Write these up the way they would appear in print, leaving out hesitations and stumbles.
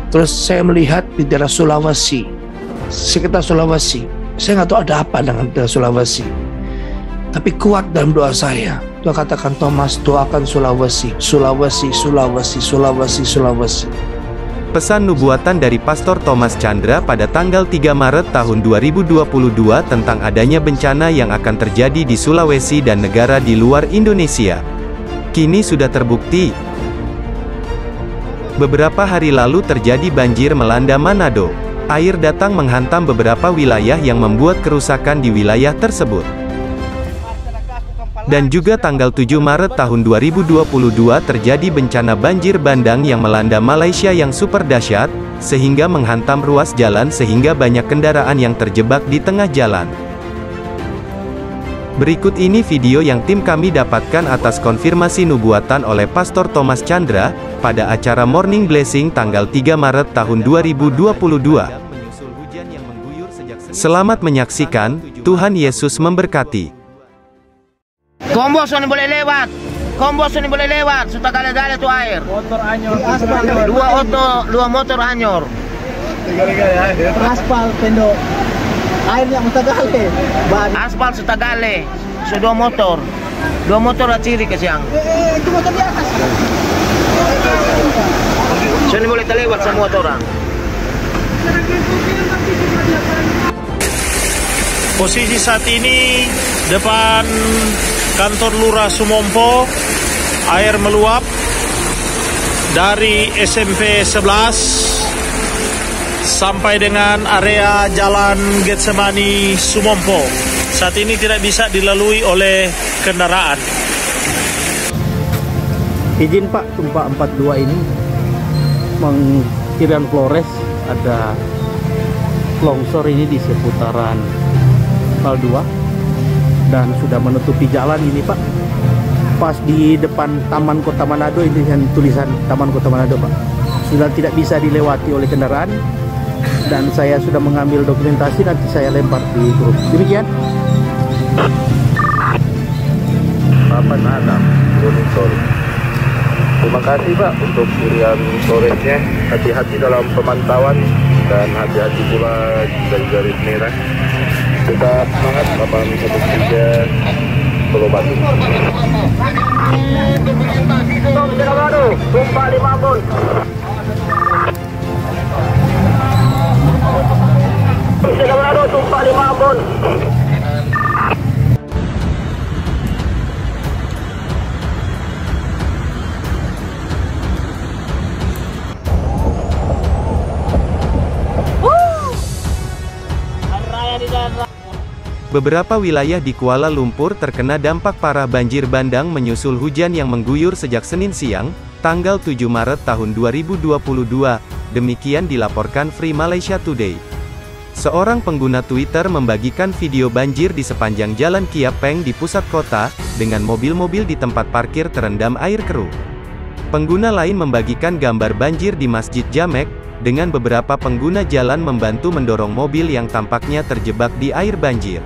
Terus saya melihat di daerah Sulawesi, sekitar Sulawesi. Saya nggak tahu ada apa dengan daerah Sulawesi. Tapi kuat dalam doa saya. Tuhan katakan, Thomas, doakan Sulawesi, Sulawesi, Sulawesi, Sulawesi, Sulawesi. Pesan nubuatan dari Pastor Thomas Chandra pada tanggal 3 Maret tahun 2022 tentang adanya bencana yang akan terjadi di Sulawesi dan negara di luar Indonesia. Kini sudah terbukti. Beberapa hari lalu terjadi banjir melanda Manado. Air datang menghantam beberapa wilayah yang membuat kerusakan di wilayah tersebut. Dan juga tanggal 7 Maret tahun 2022 terjadi bencana banjir bandang yang melanda Malaysia yang super dahsyat, sehingga menghantam ruas jalan sehingga banyak kendaraan yang terjebak di tengah jalan. Berikut ini video yang tim kami dapatkan atas konfirmasi nubuatan oleh Pastor Thomas Chandra, pada acara Morning Blessing tanggal 3 Maret tahun 2022. Selamat menyaksikan, Tuhan Yesus memberkati. Kombos ini boleh lewat. Kombos ini boleh lewat. Sudah gale-gale tuh air. Motor anyor. Dua motor anyor. Aspal pendo. Airnya Sutagale. Aspal Sutagale. Dua motor. Dua motor ciri ke siang. Itu motor di atas. Sini boleh terlewat semua orang. Posisi saat ini depan kantor Lurah Sumompo, air meluap dari SMP 11 sampai dengan area Jalan Getsemani Sumompo. Saat ini tidak bisa dilalui oleh kendaraan. Izin Pak, tumpah 42 ini Irian Flores ada longsor ini di seputaran Pal 2 dan sudah menutupi jalan ini Pak. Pas di depan Taman Kota Manado, ini dengan tulisan Taman Kota Manado Pak. Sudah tidak bisa dilewati oleh kendaraan dan saya sudah mengambil dokumentasi, nanti saya lempar di grup. Demikian. Papan Adam, Gunung Sore. Terima kasih Pak untuk Irian Flores-nya. Hati-hati dalam pemantauan dan hati-hati pula dari garis merah. Tetap semangat, Bapak 13 Pulau Batu. Tumpah 5 pun. Tumpah 5 pun. Beberapa wilayah di Kuala Lumpur terkena dampak parah banjir bandang menyusul hujan yang mengguyur sejak Senin siang, tanggal 7 Maret tahun 2022, demikian dilaporkan Free Malaysia Today. Seorang pengguna Twitter membagikan video banjir di sepanjang Jalan Kia Peng di pusat kota, dengan mobil-mobil di tempat parkir terendam air keruh. Pengguna lain membagikan gambar banjir di Masjid Jamek, dengan beberapa pengguna jalan membantu mendorong mobil yang tampaknya terjebak di air banjir.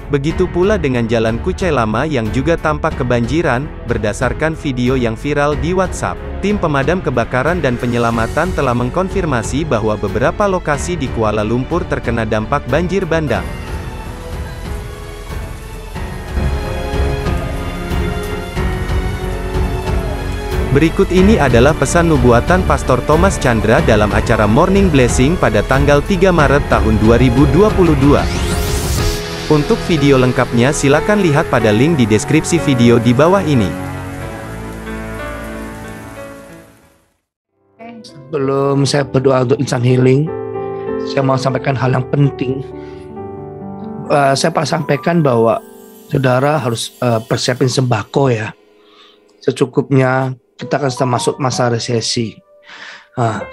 Begitu pula dengan Jalan Kucai Lama yang juga tampak kebanjiran, berdasarkan video yang viral di WhatsApp. Tim pemadam kebakaran dan penyelamatan telah mengkonfirmasi bahwa beberapa lokasi di Kuala Lumpur terkena dampak banjir bandang. Berikut ini adalah pesan nubuatan Pastor Thomas Chandra dalam acara Morning Blessing pada tanggal 3 Maret tahun 2022. Untuk video lengkapnya silakan lihat pada link di deskripsi video di bawah ini. Sebelum saya berdoa untuk insan healing, saya mau sampaikan hal yang penting. Saya sampaikan bahwa saudara harus persiapin sembako ya, secukupnya. Kita akan sedang masuk masa resesi.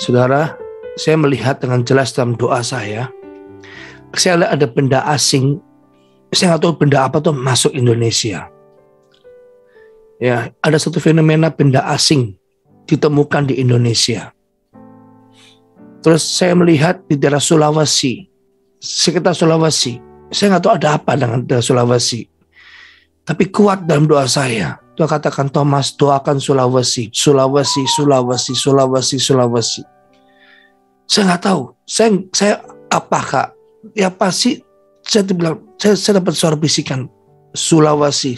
Saudara, saya melihat dengan jelas dalam doa saya lihat ada benda asing. Saya nggak tahu benda apa tuh masuk Indonesia. Ya, ada satu fenomena benda asing ditemukan di Indonesia. Terus saya melihat di daerah Sulawesi, sekitar Sulawesi. Saya nggak tahu ada apa dengan daerah Sulawesi. Tapi kuat dalam doa saya. Tuhan katakan, Thomas, doakan Sulawesi, Sulawesi, Sulawesi, Sulawesi, Sulawesi. Saya nggak tahu. Saya apakah? Ya pasti saya bilang. Saya dapat suara bisikan Sulawesi.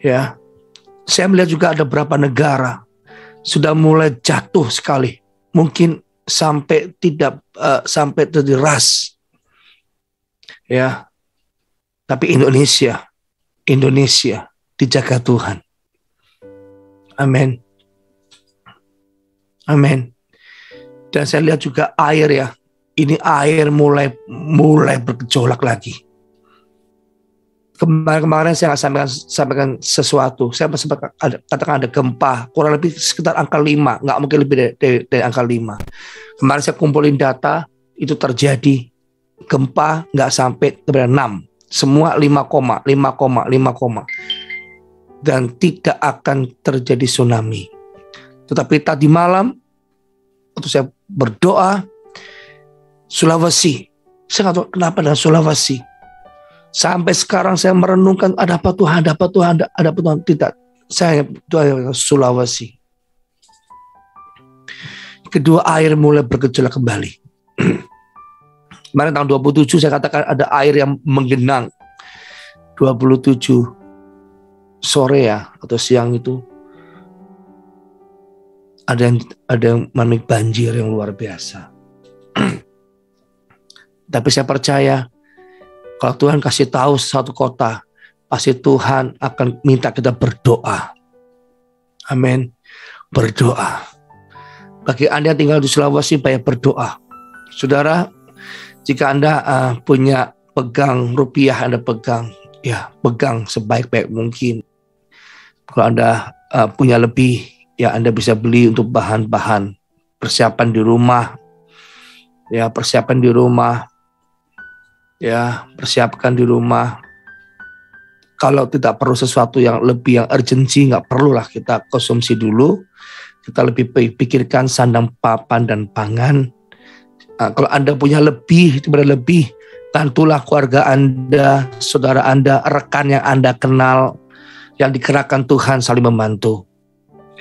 Ya, saya melihat juga ada beberapa negara sudah mulai jatuh sekali. Mungkin sampai tidak sampai terjeras. Ya, tapi Indonesia dijaga Tuhan. Amin. Dan saya lihat juga air ya. Ini air mulai bergejolak lagi. Kemarin saya nggak sampaikan sesuatu. Saya sempat katakan ada gempa, kurang lebih sekitar angka 5, nggak mungkin lebih dari angka 5. Kemarin saya kumpulin data, itu terjadi gempa nggak sampai kepada 6, semua 5, dan tidak akan terjadi tsunami. Tetapi tadi malam waktu saya berdoa, Sulawesi, saya nggak tahu kenapa dengan Sulawesi. Sampai sekarang saya merenungkan ada apa Tuhan, tidak. Saya doa Sulawesi. Kedua, air mulai bergejolak kembali. Kemarin tahun 27 saya katakan ada air yang menggenang. 27 sore ya atau siang itu ada yang mengalami banjir yang luar biasa. Tapi saya percaya kalau Tuhan kasih tahu satu kota, pasti Tuhan akan minta kita berdoa. Amin. Berdoa. Bagi Anda yang tinggal di Sulawesi, banyak berdoa. Saudara, jika Anda punya pegang rupiah, Anda pegang, ya pegang sebaik-baik mungkin. Kalau Anda punya lebih, ya Anda bisa beli untuk bahan-bahan persiapan di rumah. Ya, persiapan di rumah. Ya, persiapkan di rumah. Kalau tidak perlu sesuatu yang lebih yang urgensi, nggak perlulah kita konsumsi dulu. Kita lebih pikirkan sandang, papan, dan pangan. Kalau Anda punya lebih, bantulah keluarga Anda, saudara Anda, rekan yang Anda kenal, yang dikerahkan Tuhan saling membantu.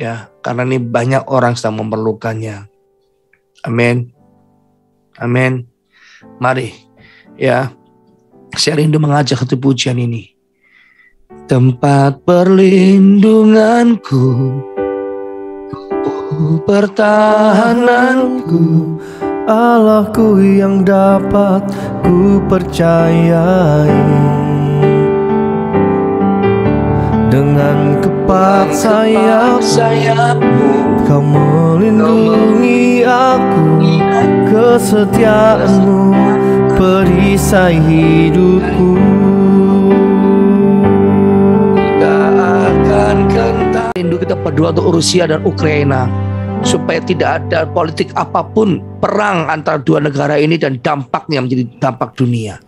Ya, karena ini banyak orang sedang memerlukannya. Amin. Amin. Mari, ya, saya rindu mengajak satu pujian ini. Tempat perlindunganku, pertahananku, Allahku yang dapat ku percayai. Dengan kepak sayap-sayapmu kau melindungi aku, kesetiaanmu perisai hidupku. Rindu kita berdoa untuk Rusia dan Ukraina supaya tidak ada politik apapun perang antara dua negara ini dan dampaknya menjadi dampak dunia.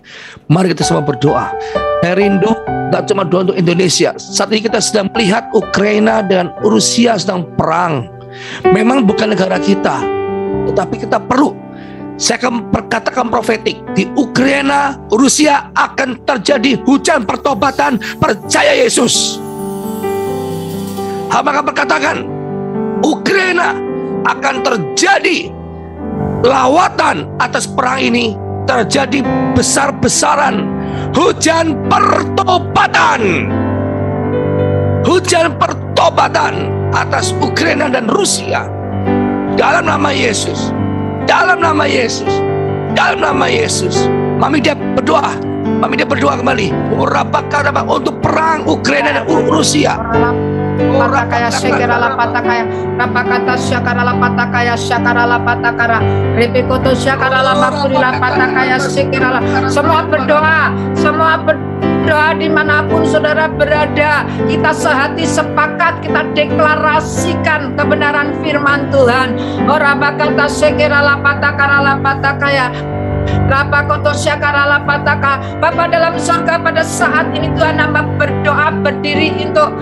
Mari kita semua berdoa. Saya rindu tak cuma doa untuk Indonesia. Saat ini kita sedang melihat Ukraina dan Rusia sedang perang. Memang bukan negara kita, tetapi kita perlu. Saya akan perkatakan profetik, di Ukraina, Rusia akan terjadi hujan pertobatan. Percaya Yesus. Hamba akan perkatakan, Ukraina akan terjadi lawatan atas perang ini, terjadi besar-besaran hujan pertobatan. Hujan pertobatan atas Ukraina dan Rusia. Dalam nama Yesus. Dalam nama Yesus. Dalam nama Yesus. Mami dia berdoa kembali. Untuk perang Ukraina dan Rusia. Patakaya sekera patakaya rapakata syakara patakaya syakara patakara repikoto syakara makuri patakaya sekera. Semua berdoa dimanapun saudara berada, kita sehati sepakat, kita deklarasikan kebenaran firman Tuhan. Ora bakata sekera patakara patakaya Rapakoto syakara lapataka. Bapa dalam surga, pada saat ini Tuhan hamba berdoa berdiri untuk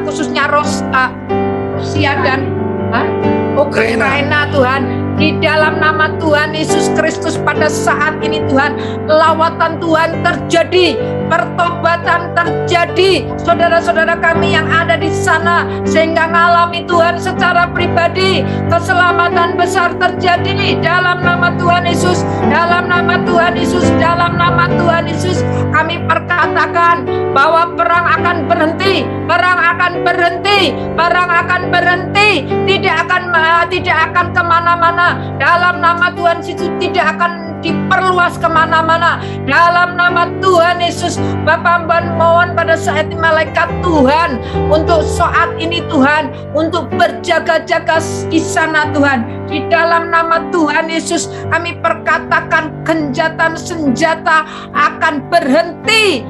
khususnya Rusia dan Ukraina Tuhan. Di dalam nama Tuhan Yesus Kristus pada saat ini Tuhan, lawatan Tuhan terjadi pertobatan terjadi, saudara-saudara kami yang ada di sana, sehingga mengalami Tuhan secara pribadi, keselamatan besar terjadi dalam nama Tuhan Yesus, dalam nama Tuhan Yesus, dalam nama Tuhan Yesus. Kami perkatakan bahwa perang akan berhenti, perang akan berhenti, perang akan berhenti, tidak akan kemana-mana. Dalam nama Tuhan Yesus tidak akan diperluas kemana-mana. Dalam nama Tuhan Yesus, Bapak mohon pada saat ini malaikat Tuhan untuk saat ini Tuhan, untuk berjaga-jaga di sana Tuhan. Di dalam nama Tuhan Yesus kami perkatakan genjatan senjata akan berhenti